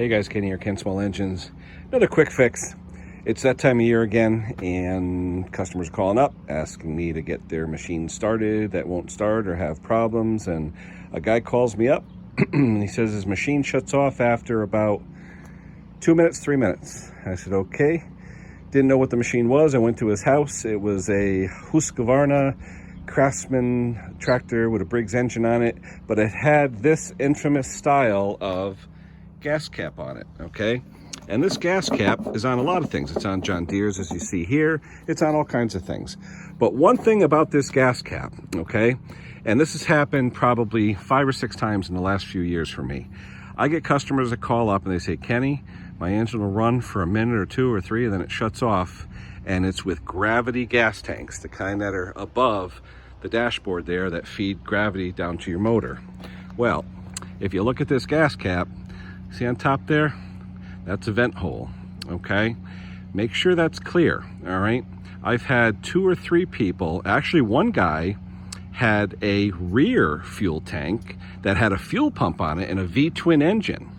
Hey guys, Kenny here, Ken Small Engines. Another quick fix. It's that time of year again, and customers are calling up asking me to get their machine started that won't start or have problems. And a guy calls me up and he says his machine shuts off after about 2 minutes, 3 minutes. I said, okay. Didn't know what the machine was. I went to his house. It was a Husqvarna Craftsman tractor with a Briggs engine on it, but it had this infamous style of gas cap on it, okay? And this gas cap is on a lot of things. It's on John Deere's, as you see here. It's on all kinds of things. But one thing about this gas cap, okay, and this has happened probably 5 or 6 times in the last few years for me. I get customers that call up and they say, Kenny, my engine will run for a minute or 2 or 3 and then it shuts off, and it's with gravity gas tanks, the kind that are above the dashboard there that feed gravity down to your motor. Well, if you look at this gas cap, see on top there? That's a vent hole, okay? Make sure that's clear, all right? I've had 2 or 3 people, actually one guy had a rear fuel tank that had a fuel pump on it and a V-twin engine.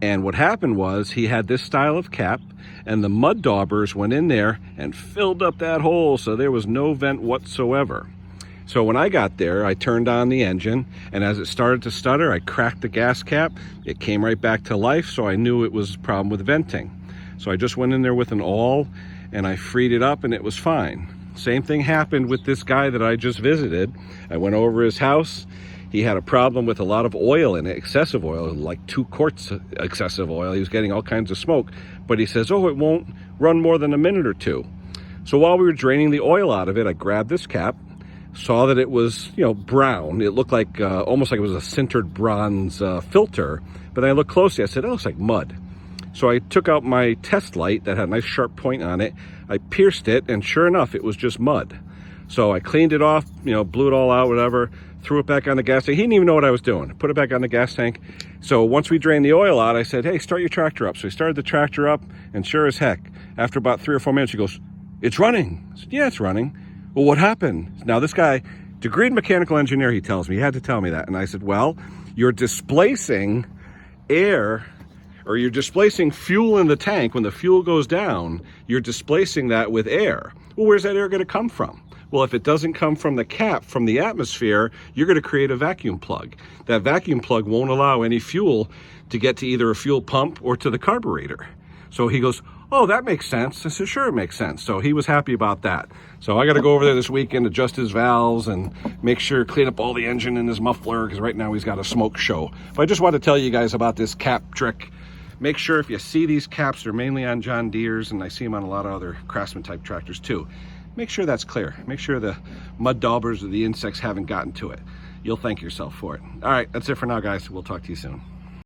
And what happened was he had this style of cap and the mud daubers went in there and filled up that hole, so there was no vent whatsoever. So when I got there, I turned on the engine, and as it started to stutter, I cracked the gas cap. It came right back to life, so I knew it was a problem with venting. So I just went in there with an awl, and I freed it up, and it was fine. Same thing happened with this guy that I just visited. I went over his house. He had a problem with a lot of oil in it, excessive oil, like 2 quarts of excessive oil. He was getting all kinds of smoke, but he says, oh, it won't run more than a minute or 2. So while we were draining the oil out of it, I grabbed this cap, saw that it was, brown. It looked like almost like it was a sintered bronze filter. But then I looked closely. I said, it looks like mud. So I took out my test light that had a nice sharp point on it. I pierced it, and sure enough, it was just mud. So I cleaned it off, blew it all out, whatever, threw it back on the gas tank. He didn't even know what I was doing. Put it back on the gas tank. So once we drained the oil out, I said, hey, start your tractor up. So he started the tractor up, and sure as heck, after about 3 or 4 minutes, he goes, it's running. I said, yeah, it's running. Well, what happened? Now this guy, degreed mechanical engineer, he tells me, he had to tell me that. And I said, well, you're displacing air, or you're displacing fuel in the tank. When the fuel goes down, you're displacing that with air. Well, where's that air going to come from? Well, if it doesn't come from the cap, from the atmosphere, you're going to create a vacuum plug. That vacuum plug won't allow any fuel to get to either a fuel pump or to the carburetor. So he goes, oh, that makes sense. I said, sure, it makes sense. So he was happy about that. So I got to go over there this weekend, adjust his valves, and make sure, clean up all the engine in his muffler, because right now he's got a smoke show. But I just want to tell you guys about this cap trick. Make sure if you see these caps, they're mainly on John Deere's, and I see them on a lot of other Craftsman type tractors too. Make sure that's clear. Make sure the mud daubers or the insects haven't gotten to it. You'll thank yourself for it. All right, that's it for now, guys. We'll talk to you soon.